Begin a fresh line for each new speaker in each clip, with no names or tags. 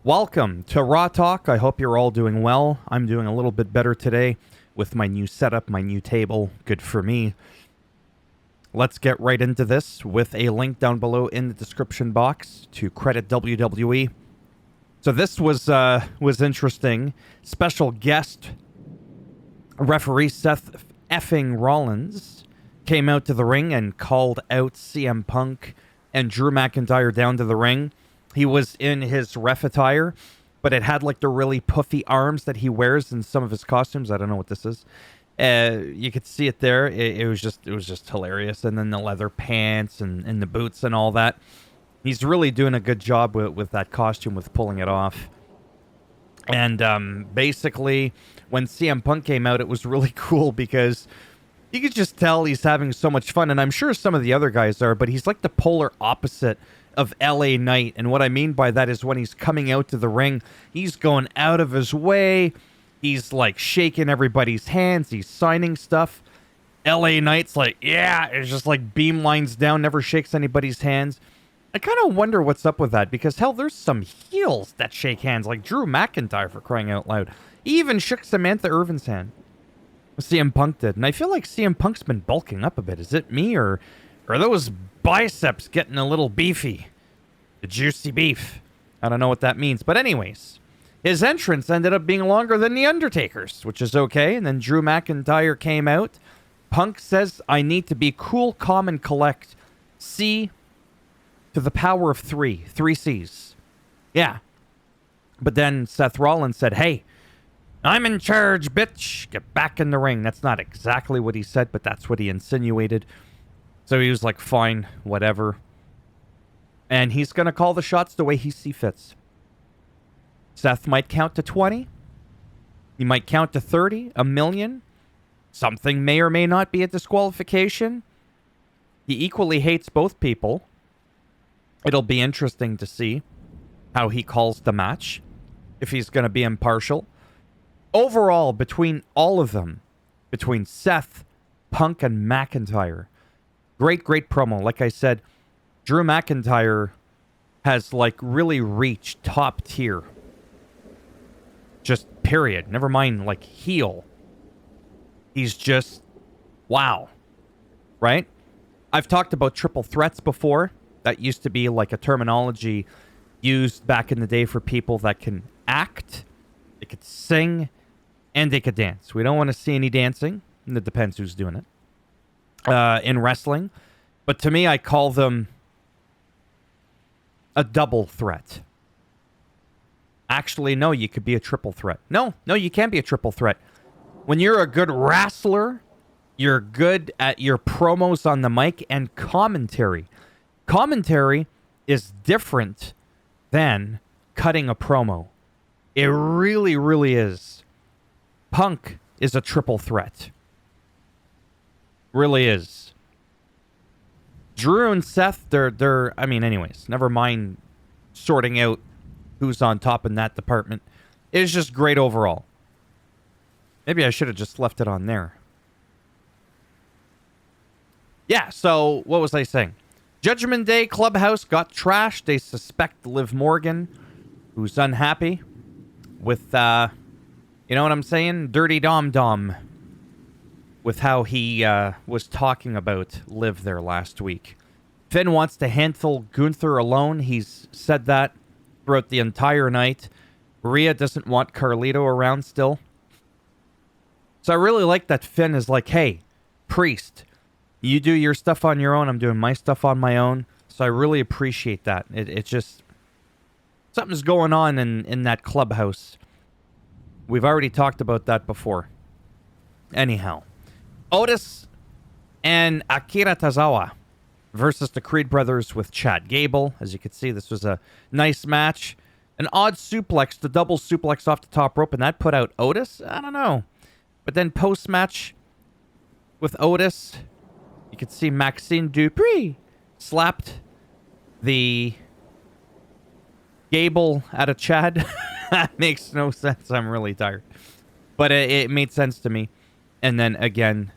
Welcome to Raw Talk. I hope you're all doing well. I'm doing a little bit better today with my new setup, my new table. Good for me. Let's get right into this with a link down below in the description box to credit WWE. So this was interesting. Special guest referee Seth effing Rollins came out to the ring and called out CM Punk and Drew McIntyre down to the ring. He was in his ref attire, but it had like the really puffy arms that he wears in some of his costumes. I don't know what this is. You could see it there. It was just hilarious. And then the leather pants and the boots and all that. He's really doing a good job with that costume, with pulling it off. And basically, when CM Punk came out, it was really cool because you could just tell he's having so much fun. And I'm sure some of the other guys are, but he's like the polar opposite of LA Knight. And what I mean by that is when he's coming out to the ring, he's going out of his way. He's like shaking everybody's hands. He's signing stuff. LA Knight's like, yeah, it's just like beam lines down, never shakes anybody's hands. I kind of wonder what's up with that because, hell, there's some heels that shake hands, like Drew McIntyre, for crying out loud. He even shook Samantha Irvin's hand. CM Punk did. And I feel like CM Punk's been bulking up a bit. Is it me or are those biceps getting a little beefy? The juicy beef. I don't know what that means. But anyways, his entrance ended up being longer than The Undertaker's, which is okay. And then Drew McIntyre came out. Punk says, I need to be cool, calm, and collect. C to the power of 3. 3 C's. Yeah. But then Seth Rollins said, hey, I'm in charge, bitch. Get back in the ring. That's not exactly what he said, but that's what he insinuated. So he was like, fine, whatever. And he's going to call the shots the way he sees fits. Seth might count to 20. He might count to 30, a million. Something may or may not be a disqualification. He equally hates both people. It'll be interesting to see how he calls the match, if he's going to be impartial. Overall, between all of them, between Seth, Punk, and McIntyre, great promo. Like I said, Drew McIntyre has like really reached top tier. Just period. Never mind like heel. He's just wow. Right? I've talked about triple threats before. That used to be like a terminology used back in the day for people that can act, they could sing, and they could dance. We don't want to see any dancing. And it depends who's doing it. In wrestling. But to me, I call them a double threat. Actually, no, you could be a triple threat. No, you can't be a triple threat. When you're a good wrestler, you're good at your promos on the mic and commentary. Commentary is different than cutting a promo. It really, really is. Punk is a triple threat. Really is. Drew and Seth, anyways, never mind sorting out who's on top in that department. It's just great overall. Maybe I should have just left it on there. Yeah, so what was I saying? Judgment Day Clubhouse got trashed. They suspect Liv Morgan, who's unhappy with, you know what I'm saying? Dirty Dom Dom. With how he was talking about Liv there last week. Finn wants to handle Gunther alone. He's said that throughout the entire night. Rhea doesn't want Carlito around still. So I really like that Finn is like, hey, Priest, you do your stuff on your own. I'm doing my stuff on my own. So I really appreciate that. It's just something's going on in that clubhouse. We've already talked about that before. Anyhow, Otis and Akira Tozawa versus the Creed brothers with Chad Gable. As you can see, this was a nice match. An odd suplex, the double suplex off the top rope, and that put out Otis? I don't know. But then post-match with Otis, you could see Maxine Dupree slapped the Gable out of Chad. That makes no sense. I'm really tired. But it made sense to me. And then again,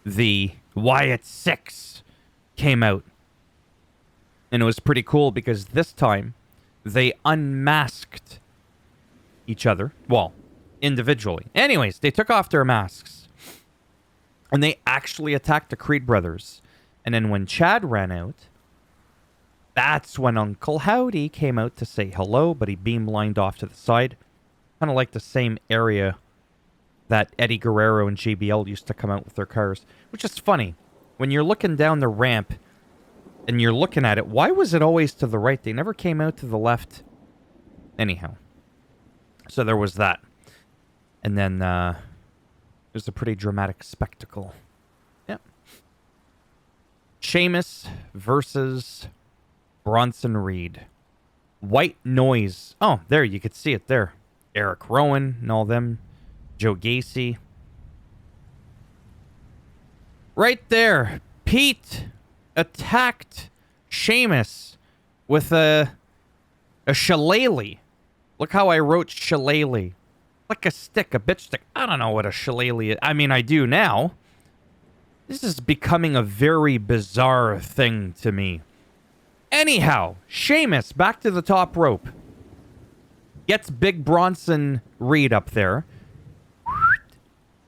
the Wyatt Six came out. And it was pretty cool because this time they unmasked each other. Well, individually. Anyways, they took off their masks. And they actually attacked the Creed brothers. And then when Chad ran out, that's when Uncle Howdy came out to say hello, but he beamlined off to the side. Kind of like the same area that Eddie Guerrero and JBL used to come out with their cars. Which is funny. When you're looking down the ramp and you're looking at it, why was it always to the right? They never came out to the left. Anyhow. So there was that. And then it was a pretty dramatic spectacle. Yep. Sheamus versus Bronson Reed. White Noise. Oh, there, you could see it there. Eric Rowan and all them. Joe Gacy. Right there. Pete attacked Sheamus with a shillelagh. Look how I wrote shillelagh. Like a stick, a bitch stick. I don't know what a shillelagh is. I mean, I do now. This is becoming a very bizarre thing to me. Anyhow, Sheamus back to the top rope. Gets Big Bronson Reed up there.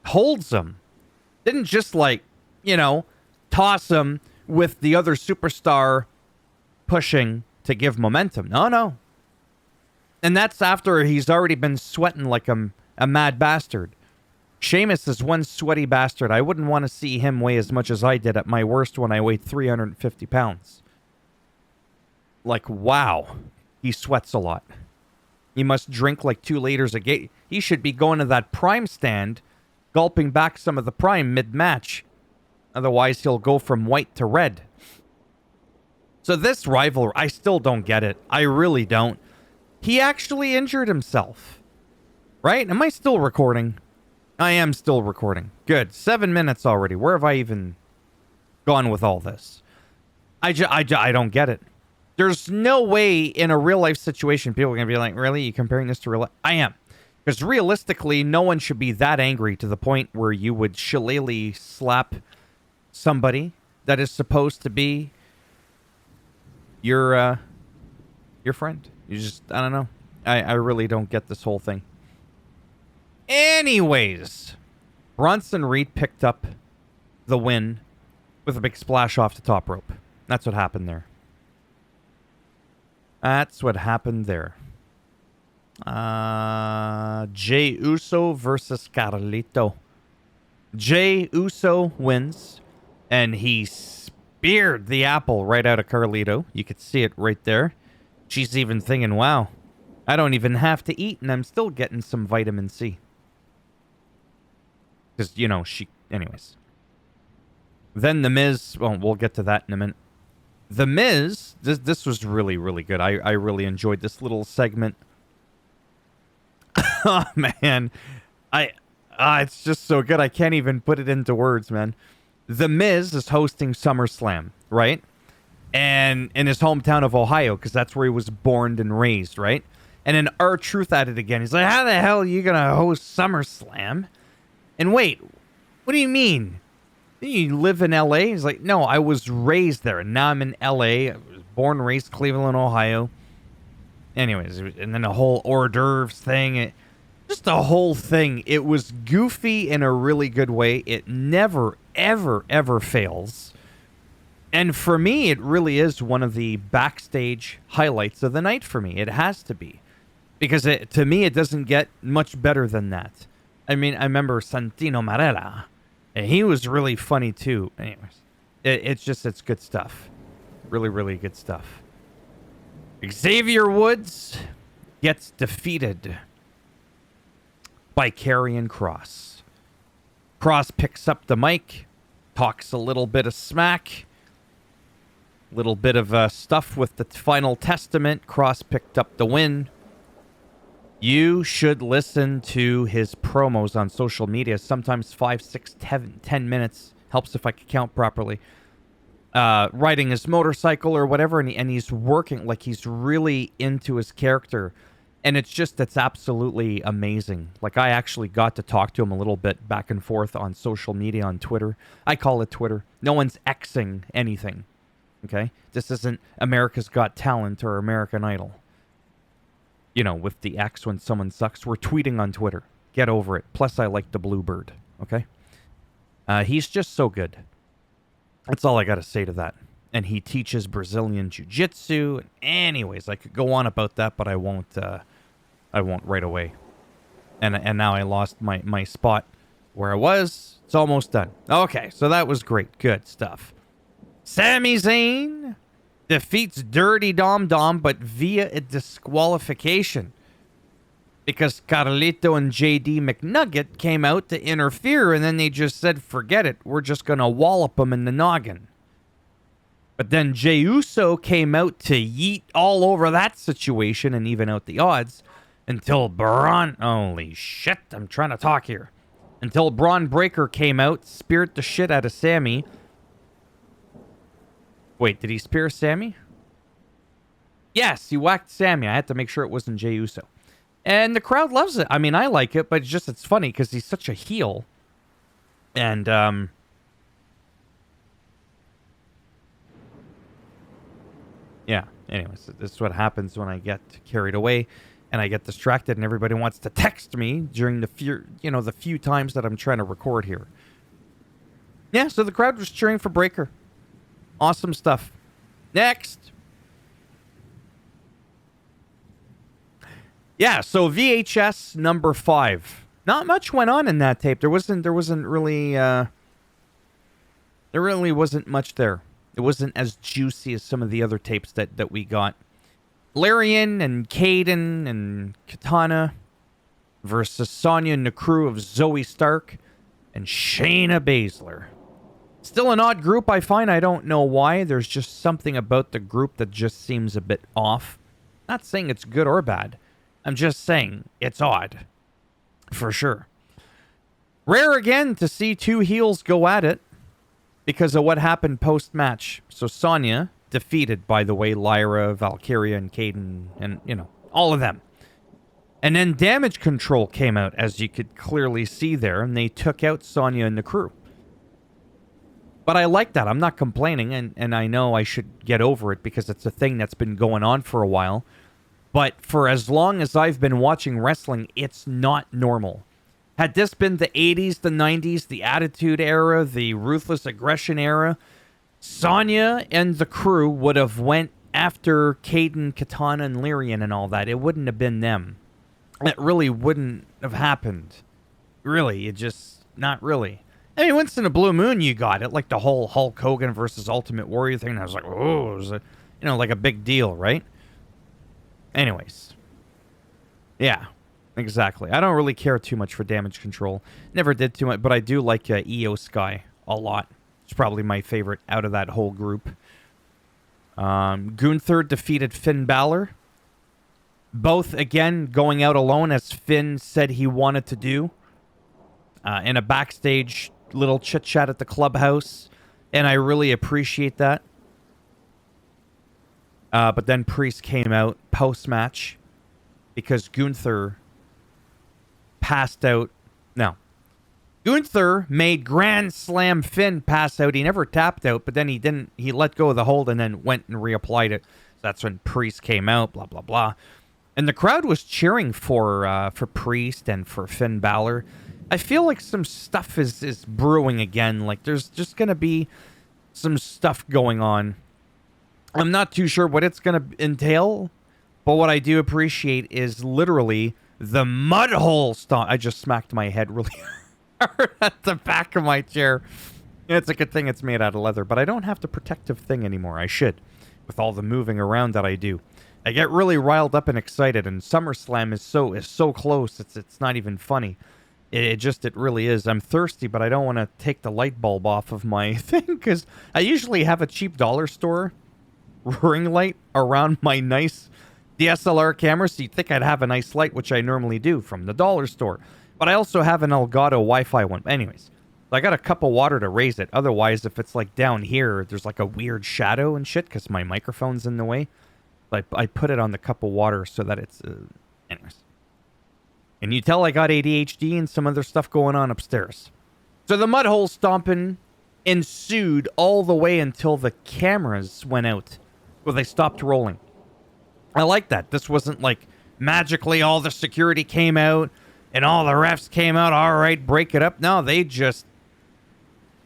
Holds him. Didn't just toss him with the other superstar pushing to give momentum. No. And that's after he's already been sweating like a mad bastard. Sheamus is one sweaty bastard. I wouldn't want to see him weigh as much as I did at my worst when I weighed 350 pounds. Like, wow. He sweats a lot. He must drink like 2 liters a day. He should be going to that Prime stand, gulping back some of the Prime mid-match. Otherwise, he'll go from white to red. So this rivalry, I still don't get it. I really don't. He actually injured himself. Right? Am I still recording? I am still recording. Good. 7 minutes already. Where have I even gone with all this? I don't get it. There's no way in a real life situation people are going to be like, really? You comparing this to real life? I am. Because realistically, no one should be that angry to the point where you would shillelagh slap somebody that is supposed to be your friend. You just, I don't know. I really don't get this whole thing. Anyways, Bronson Reed picked up the win with a big splash off the top rope. That's what happened there. That's what happened there. Jey Uso versus Carlito. Jey Uso wins, and he speared the apple right out of Carlito. You could see it right there. She's even thinking, wow, I don't even have to eat, and I'm still getting some vitamin C. Because, anyways. Then The Miz, well, we'll get to that in a minute. The Miz, this was really, really good. I really enjoyed this little segment. Oh, man. It's just so good. I can't even put it into words, man. The Miz is hosting SummerSlam, right? And in his hometown of Ohio, because that's where he was born and raised, right? And then R-Truth at it again. He's like, how the hell are you going to host SummerSlam? And wait, what do you mean? You live in L.A.? He's like, no, I was raised there. And now I'm in L.A. I was born and raised Cleveland, Ohio. Anyways, and then the whole hors d'oeuvres thing. Just the whole thing. It was goofy in a really good way. It never, ever, ever fails. And for me, it really is one of the backstage highlights of the night for me. It has to be. Because to me, it doesn't get much better than that. I mean, I remember Santino Marella. And he was really funny, too. Anyways, it's good stuff. Really, really good stuff. Xavier Woods gets defeated by Karrion Kross. Kross picks up the mic, talks a little bit of smack, little bit of stuff with the final testament. Kross picked up the win. You should listen to his promos on social media. Sometimes 5, 6, 10 minutes. Helps if I can count properly. Riding his motorcycle or whatever, and he's working like he's really into his character. And it's absolutely amazing. Like, I actually got to talk to him a little bit back and forth on social media, on Twitter. I call it Twitter. No one's Xing anything. Okay? This isn't America's Got Talent or American Idol. with the X when someone sucks. We're tweeting on Twitter. Get over it. Plus, I like the Bluebird. Okay? He's just so good. That's all I got to say to that. And he teaches Brazilian Jiu-Jitsu. Anyways, I could go on about that, but I won't. I won't right away. And now I lost my spot where I was. It's almost done. Okay, so that was great. Good stuff. Sami Zayn defeats Dirty Dom Dom, but via a disqualification. Because Carlito and JD McNugget came out to interfere, and then they just said, forget it. We're just going to wallop them in the noggin. But then Jey Uso came out to yeet all over that situation and even out the odds until Braun... Holy shit, I'm trying to talk here. Until Braun Breaker came out, speared the shit out of Sammy. Wait, did he spear Sammy? Yes, he whacked Sammy. I had to make sure it wasn't Jey Uso. And the crowd loves it. I mean, I like it, but it's funny because he's such a heel. And, yeah, anyways, this is what happens when I get carried away and I get distracted and everybody wants to text me during the few times that I'm trying to record here. Yeah, so the crowd was cheering for Breaker. Awesome stuff. Next. Yeah, so VHS number 5. Not much went on in that tape. There wasn't really there really wasn't much there. It wasn't as juicy as some of the other tapes that we got. Larian and Caden and Katana versus Sonya and the crew of Zoe Stark and Shayna Baszler. Still an odd group, I find. I don't know why. There's just something about the group that just seems a bit off. Not saying it's good or bad. I'm just saying it's odd. For sure. Rare again to see two heels go at it because of what happened post-match. So Sonya defeated, by the way, Lyra, Valkyria, and Caden, and, all of them. And then Damage Control came out, as you could clearly see there, and they took out Sonya and the crew. But I like that. I'm not complaining, and I know I should get over it because it's a thing that's been going on for a while. But for as long as I've been watching wrestling, it's not normal. Had this been the 80s, the 90s, the Attitude Era, the Ruthless Aggression Era, Sonya and the crew would have went after Caden, Katana, and Lyrian and all that. It wouldn't have been them. It really wouldn't have happened. Really, it just... not really. I mean, once in a blue moon you got it, like the whole Hulk Hogan versus Ultimate Warrior thing. I was like, oh, it was like a big deal, right? Anyways. Yeah, exactly. I don't really care too much for Damage Control. Never did too much, but I do like Io Sky a lot. It's probably my favorite out of that whole group. Gunther defeated Finn Balor. Both, again, going out alone as Finn said he wanted to do. In a backstage little chit-chat at the clubhouse. And I really appreciate that. But then Priest came out post-match because Gunther passed out. No. Gunther made Grand Slam Finn pass out. He never tapped out, but then he didn't. He let go of the hold and then went and reapplied it. So that's when Priest came out, blah, blah, blah. And the crowd was cheering for Priest and for Finn Balor. I feel like some stuff is brewing again. Like there's just going to be some stuff going on. I'm not too sure what it's going to entail, but what I do appreciate is literally the mud hole stomp. I just smacked my head really hard at the back of my chair. It's a good thing it's made out of leather, but I don't have the protective thing anymore. I should, with all the moving around that I do. I get really riled up and excited, and SummerSlam is so close. It's not even funny. It really is. I'm thirsty, but I don't want to take the light bulb off of my thing because I usually have a cheap dollar store ring light around my nice DSLR camera, so you'd think I'd have a nice light, which I normally do from the dollar store. But I also have an Elgato Wi-Fi one. Anyways, I got a cup of water to raise it. Otherwise, if it's like down here, there's like a weird shadow and shit because my microphone's in the way. I put it on the cup of water so that it's... anyways. And you tell I got ADHD and some other stuff going on upstairs. So the mud hole stomping ensued all the way until the cameras went out. Well, they stopped rolling. I like that. This wasn't like magically all the security came out and all the refs came out. All right, break it up. No, they just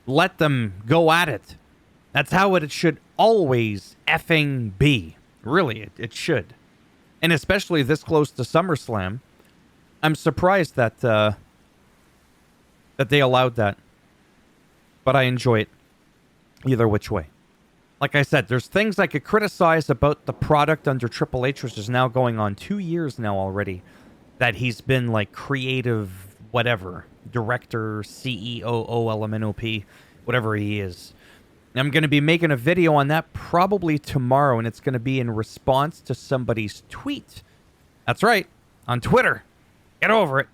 let them go at it. That's how it should always effing be. Really, it should. And especially this close to SummerSlam, I'm surprised that that they allowed that. But I enjoy it either which way. Like I said, there's things I could criticize about the product under Triple H, which is now going on 2 years now already, that he's been like creative, whatever, director, CEO, LMNOP, whatever he is. I'm going to be making a video on that probably tomorrow, and it's going to be in response to somebody's tweet. That's right, on Twitter. Get over it.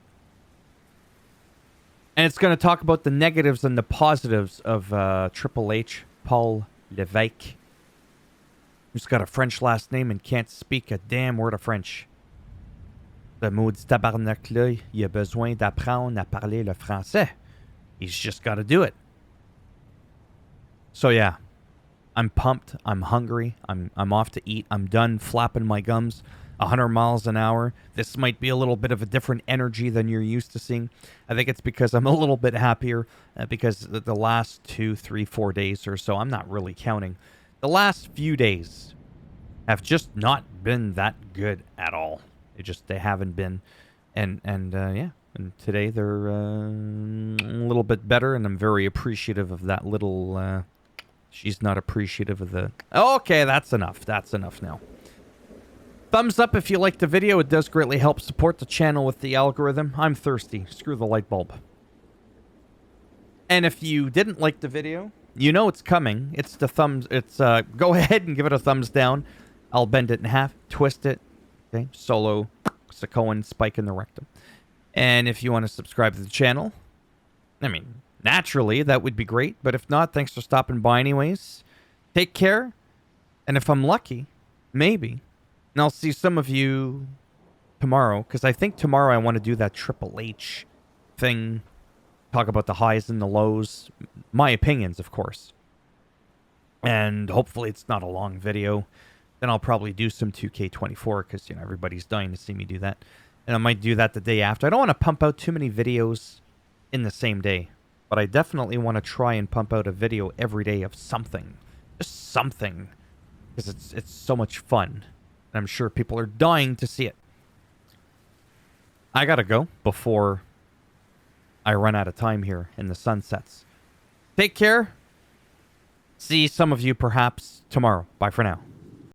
And it's going to talk about the negatives and the positives of Triple H, Paul Levesque, who's got a French last name and can't speak a damn word of French. Le maudit tabarnak-là, il a besoin d'apprendre à parler le français. He's just got to do it. So yeah, I'm pumped. I'm hungry. I'm off to eat. I'm done flapping my gums 100 miles an hour. This might be a little bit of a different energy than you're used to seeing. I think it's because I'm a little bit happier because the last 2, 3, 4 days or so, I'm not really counting. The last few days have just not been that good at all. They haven't been. And yeah. And today they're a little bit better, and I'm very appreciative of that little... she's not appreciative of the... Okay, that's enough. That's enough now. Thumbs up if you liked the video. It does greatly help support the channel with the algorithm. I'm thirsty. Screw the light bulb. And if you didn't like the video, you know it's coming. It's the thumbs... go ahead and give it a thumbs down. I'll bend it in half, twist it. Okay, solo Sakoan spike in the rectum. And if you want to subscribe to the channel, I mean, naturally, that would be great. But if not, thanks for stopping by anyways. Take care. And if I'm lucky, maybe, and I'll see some of you tomorrow, because I think tomorrow I want to do that Triple H thing. Talk about the highs and the lows. My opinions, of course. And hopefully it's not a long video. Then I'll probably do some 2K24, because, you know, everybody's dying to see me do that. And I might do that the day after. I don't want to pump out too many videos in the same day. But I definitely want to try and pump out a video every day of something. Just something. Because it's so much fun. And I'm sure people are dying to see it. I gotta go before I run out of time here and the sun sets. Take care. See some of you perhaps tomorrow. Bye for now.